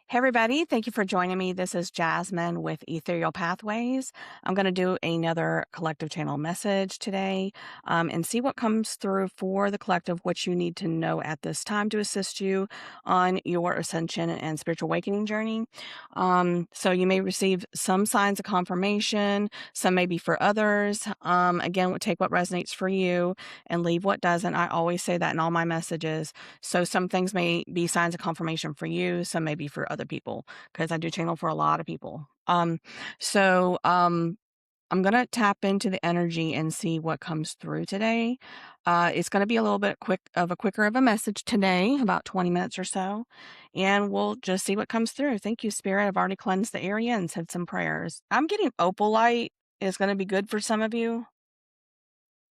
Hey, everybody. Thank you for joining me. This is Jasmine with Ethereal Pathways. I'm going to do another collective channel message today and see what comes through for the collective, what you need to know at this time to assist you on your ascension and spiritual awakening journey. So you may receive some signs of confirmation, some may be for others. Again, we'll take what resonates for you and leave what doesn't. I always say that in all my messages. So some things may be signs of confirmation for you, some may be for other people, because I do channel for a lot of people. So I'm gonna tap into the energy and see what comes through today. It's gonna be a little bit quicker of a message today, about 20 minutes or so, and we'll just see what comes through. Thank you, Spirit. I've already cleansed the area and said some prayers. I'm getting opalite is gonna be good for some of you.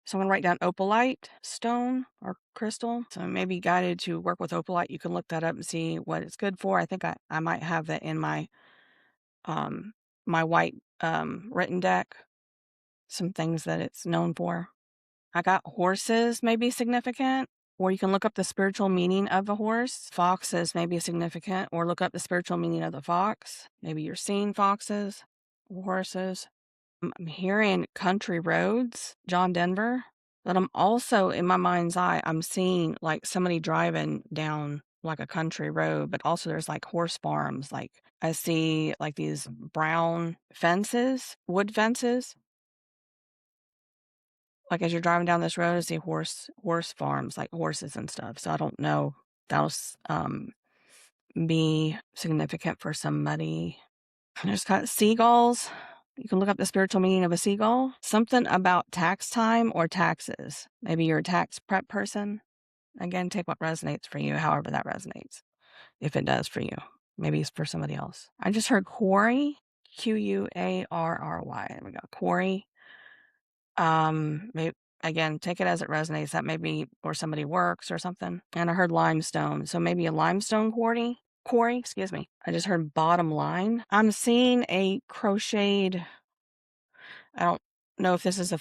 Someone write down opalite stone or crystal. So maybe guided to work with opalite. You can look that up and see what it's good for. I think I might have that in my um my white written deck. Some things that it's known for. I got horses may be significant, or you can look up the spiritual meaning of a horse. Foxes may be significant, or look up the spiritual meaning of the fox. Maybe you're seeing foxes, horses. I'm hearing country roads, John Denver, but I'm also in my mind's eye, I'm seeing like somebody driving down like a country road, but also there's like horse farms. Like I see like these brown fences, wood fences. Like as you're driving down this road, I see horse farms, like horses and stuff. So I don't know. That'll be significant for somebody. There's got seagulls. You can look up the spiritual meaning of a seagull. Something about tax time or taxes. Maybe you're a tax prep person. Again, take what resonates for you, however that resonates. If it does for you. Maybe it's for somebody else. I just heard quarry. Quarry. There we go. Quarry. Maybe, again, take it as it resonates. That may be where somebody works or something. And I heard limestone. So maybe a limestone quarry, excuse me. I just heard bottom line. I'm seeing a crocheted, I don't know if this is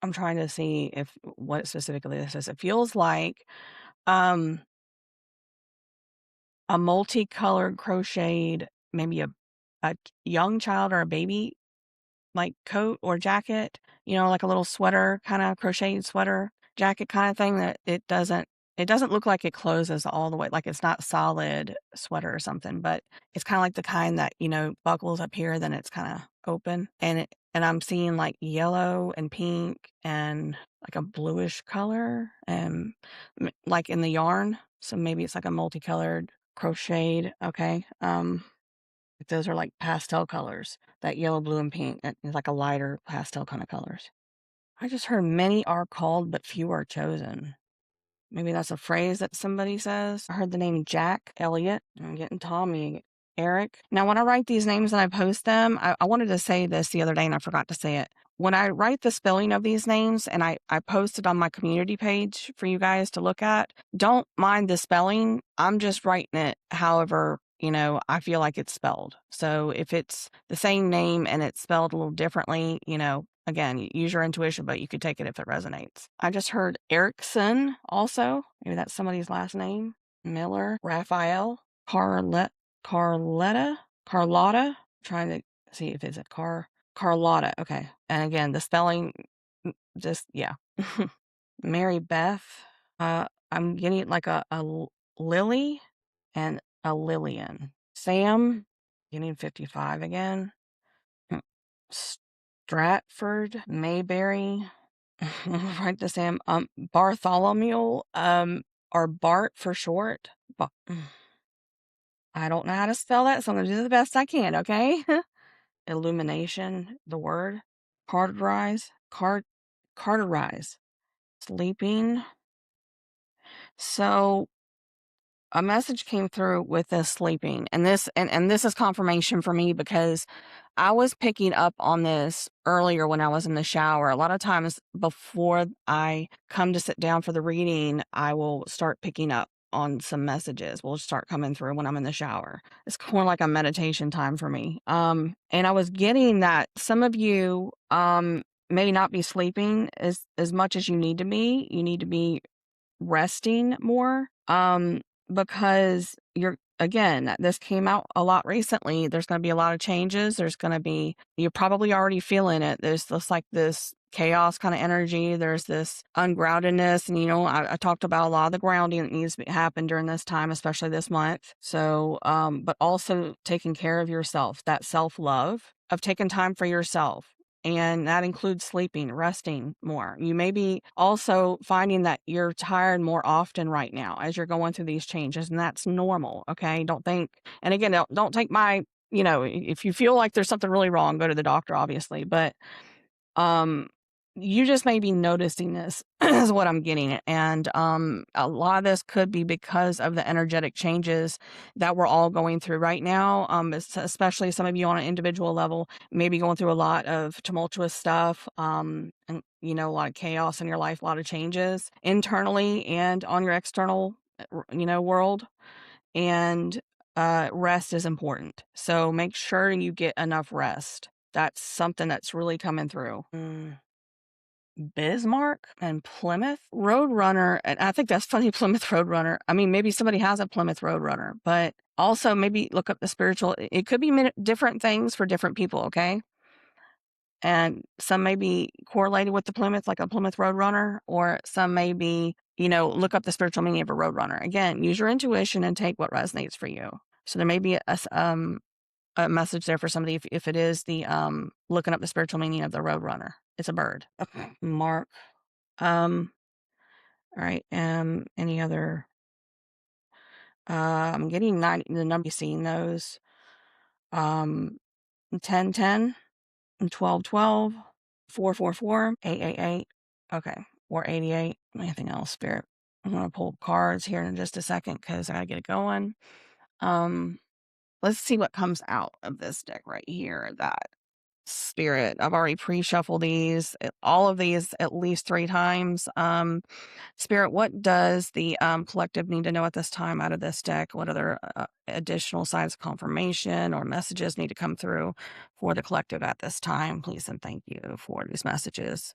I'm trying to see if what specifically this is. It feels like um a multicolored crocheted, maybe a young child or a baby like coat or jacket, like a little sweater, kind of crocheted sweater jacket kind of thing that it doesn't look like it closes all the way, like it's not solid sweater or something, but it's kind of like the kind that, buckles up here, then it's kind of open. And I'm seeing like yellow and pink and like a bluish color and like in the yarn. So maybe it's like a multicolored crocheted. Okay. Those are like pastel colors, that yellow, blue, and pink. It's like a lighter pastel kind of colors. I just heard many are called, but few are chosen. Maybe that's a phrase that somebody says. I heard the name Jack Elliott. I'm getting Tommy, Eric. Now, when I write these names and I post them, I wanted to say this the other day and I forgot to say it. When I write the spelling of these names and I post it on my community page for you guys to look at, don't mind the spelling. I'm just writing it however, I feel like it's spelled. So if it's the same name and it's spelled a little differently, again, use your intuition, but you could take it if it resonates. I just heard Erickson also. Maybe that's somebody's last name. Miller, Raphael, Carlotta. Trying to see if it's a Carlotta. Okay. And again, the spelling, just, yeah. Mary Beth. I'm getting like a Lily and a Lillian. Sam, getting 55 again. Stratford, Mayberry. Write the Sam. Bartholomew, or Bart for short. I don't know how to spell that, so I'm gonna do the best I can, okay? Illumination, the word. Carterize. Sleeping. So a message came through with this sleeping, and this is confirmation for me because I was picking up on this earlier when I was in the shower. A lot of times before I come to sit down for the reading, I will start picking up on some messages. Will start coming through when I'm in the shower. It's more like a meditation time for me. And I was getting that some of you may not be sleeping as much as you need to be. You need to be resting more. Because again, this came out a lot recently. There's going to be a lot of changes. You're probably already feeling it. There's just like this chaos kind of energy. There's this ungroundedness. And, I talked about a lot of the grounding that needs to happen during this time, especially this month. So, but also taking care of yourself, that self-love of taking time for yourself. And that includes sleeping, resting more. You may be also finding that you're tired more often right now as you're going through these changes, and that's normal. Okay. Don't think, and again, don't take if you feel like there's something really wrong, go to the doctor, obviously. But um, you just may be noticing this is what I'm getting at. And a lot of this could be because of the energetic changes that we're all going through right now. Especially some of you on an individual level, maybe going through a lot of tumultuous stuff, and a lot of chaos in your life, a lot of changes internally and on your external, world. And rest is important. So make sure you get enough rest. That's something that's really coming through. Bismarck and Plymouth Roadrunner. And I think that's funny, Plymouth Roadrunner. I mean, maybe somebody has a Plymouth Roadrunner, but also maybe look up the spiritual. It could be different things for different people, okay? And some may be correlated with the Plymouth, like a Plymouth Roadrunner, or some may be, look up the spiritual meaning of a Roadrunner. Again, use your intuition and take what resonates for you. So there may be a message there for somebody if it is the looking up the spiritual meaning of the Roadrunner. It's a bird. Okay. Mark. All right. Any other? I'm getting 90. The number, seeing those. 10, 10, 12, 12, 4, 4, 4, 8, 8, 8. Okay. Or 88. Anything else, Spirit? I'm gonna pull cards here in just a second because I gotta get it going. Let's see what comes out of this deck right here. That Spirit. I've already pre-shuffled all of these at least 3 times. Spirit, what does the collective need to know at this time out of this deck? What other additional signs of confirmation or messages need to come through for the collective at this time? Please and thank you for these messages.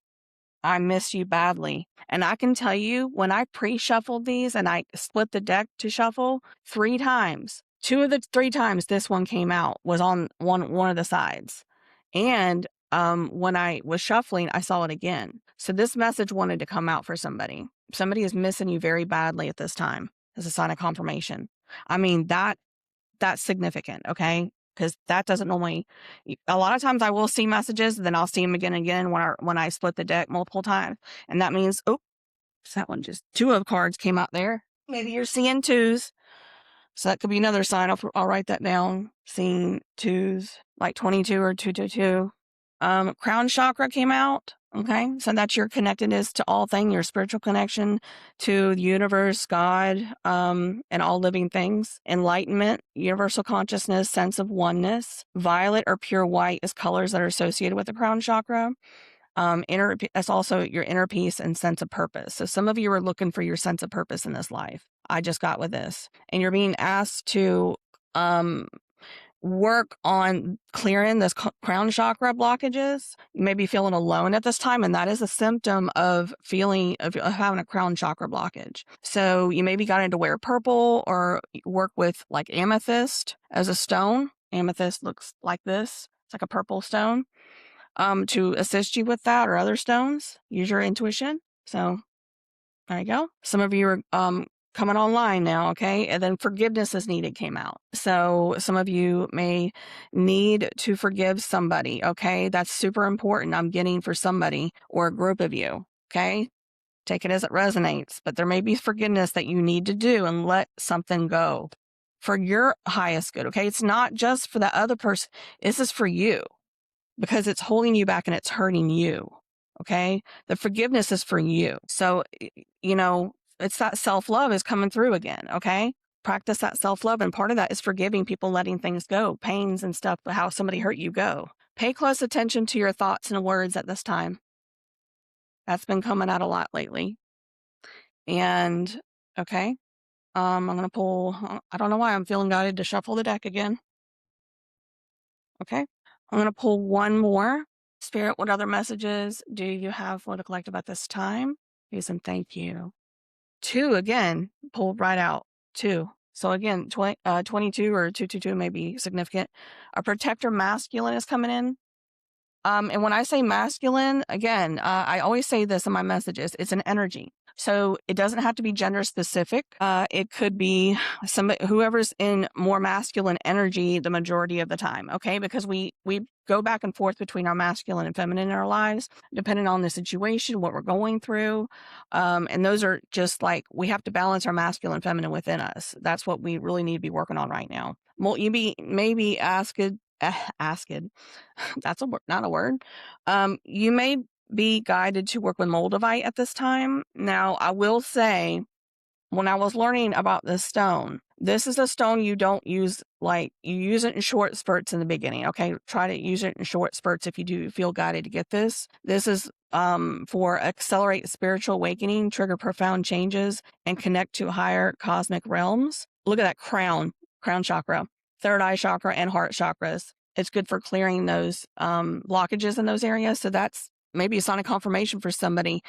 I miss you badly. And I can tell you, when I pre-shuffled these and I split the deck to shuffle 3 times, 2 of the 3 times this one came out was on one of the sides. And when I was shuffling, I saw it again. So this message wanted to come out for somebody. Somebody is missing you very badly at this time as a sign of confirmation. I mean, that's significant, okay? Because that doesn't normally. A lot of times I will see messages, then I'll see them again and again when I split the deck multiple times, and that means that one just 2 of cards came out there. Maybe you're seeing 2s, so that could be another sign. I'll write that down. Seeing 2s, like 22 or 222. Crown chakra came out. Okay, so that's your connectedness to all things, your spiritual connection to the universe, God, and all living things. Enlightenment, universal consciousness, sense of oneness. Violet or pure white is colors that are associated with the crown chakra. That's also your inner peace and sense of purpose. So some of you are looking for your sense of purpose in this life. I just got with this, and you're being asked to work on clearing this crown chakra blockages. You may be feeling alone at this time, and that is a symptom of having a crown chakra blockage. So you maybe got into wear purple or work with like amethyst as a stone. Amethyst looks like this. It's like a purple stone. To assist you with that or other stones, use your intuition. So there you go. Some of you are coming online now, okay? And then forgiveness is needed came out. So some of you may need to forgive somebody, okay? That's super important. I'm getting for somebody or a group of you, okay? Take it as it resonates. But there may be forgiveness that you need to do and let something go for your highest good, okay? It's not just for the other person. This is for you because it's holding you back and it's hurting you, okay? The forgiveness is for you. So, it's that self-love is coming through again, okay? Practice that self-love, and part of that is forgiving people, letting things go, pains and stuff, how somebody hurt you go. Pay close attention to your thoughts and words at this time. That's been coming out a lot lately. And, okay, I'm going to pull, I don't know why I'm feeling guided to shuffle the deck again. Okay, I'm going to pull one more. Spirit, what other messages do you have for the collective at this time? Please and thank you. 2 again, pulled right out. 2. So again, 22 or 222 may be significant. A protector masculine is coming in. And when I say masculine, again, I always say this in my messages, it's an energy. So it doesn't have to be gender specific. It could be somebody, whoever's in more masculine energy the majority of the time. Okay. Because we go back and forth between our masculine and feminine in our lives, depending on the situation, what we're going through. And those are just like, we have to balance our masculine and feminine within us. That's what we really need to be working on right now. Well, you maybe asked, that's not a word. You may be guided to work with moldavite at this time. Now, I will say, when I was learning about this stone, this is a stone you don't use, like you use it in short spurts in the beginning. Okay. Try to use it in short spurts if you do feel guided to get this. This is for accelerate spiritual awakening, trigger profound changes, and connect to higher cosmic realms. Look at that crown chakra, third eye chakra, and heart chakras. It's good for clearing those blockages in those areas. So that's maybe a sonic confirmation for somebody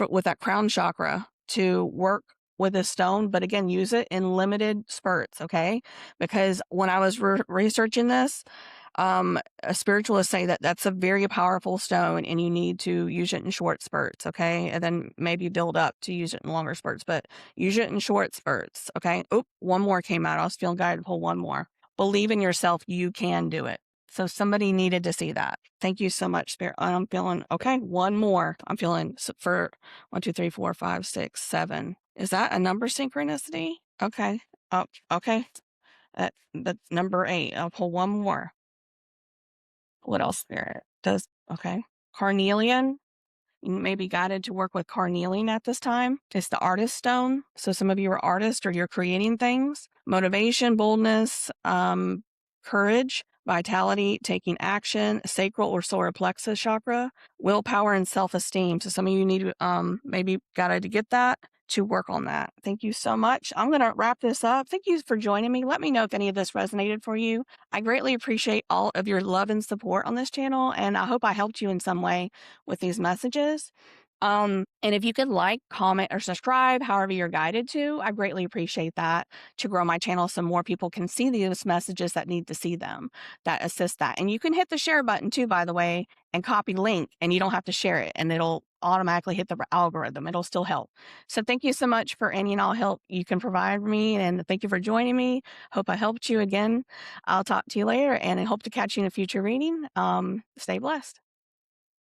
with that crown chakra to work with a stone, but again, use it in limited spurts, okay? Because when I was researching this, a spiritualist say that that's a very powerful stone and you need to use it in short spurts, okay? And then maybe build up to use it in longer spurts, but use it in short spurts, okay? Oop, one more came out. I was feeling guided to pull one more. Believe in yourself. You can do it. So somebody needed to see that. Thank you so much, Spirit. I'm feeling, okay, one more. I'm feeling for 1, 2, 3, 4, 5, 6, 7. Is that a number synchronicity? Okay. Oh, okay. That's number 8. I'll pull one more. What else, Spirit? Okay. Carnelian. You may be guided to work with carnelian at this time. It's the artist stone. So some of you are artists or you're creating things. Motivation, boldness, courage, vitality, taking action, sacral or solar plexus chakra, willpower, and self-esteem. So some of you need to maybe guided to get that, to work on that. Thank you so much. I'm going to wrap this up. Thank you for joining me. Let me know if any of this resonated for you. I greatly appreciate all of your love and support on this channel, and I hope I helped you in some way with these messages. And if you could like, comment, or subscribe, however you're guided to, I greatly appreciate that to grow my channel so more people can see these messages that need to see them, that assist that. And you can hit the share button too, by the way, and copy link, and you don't have to share it, and it'll automatically hit the algorithm. It'll still help. So thank you so much for any and all help you can provide me, and thank you for joining me. Hope I helped you again. I'll talk to you later, and I hope to catch you in a future reading. Stay blessed.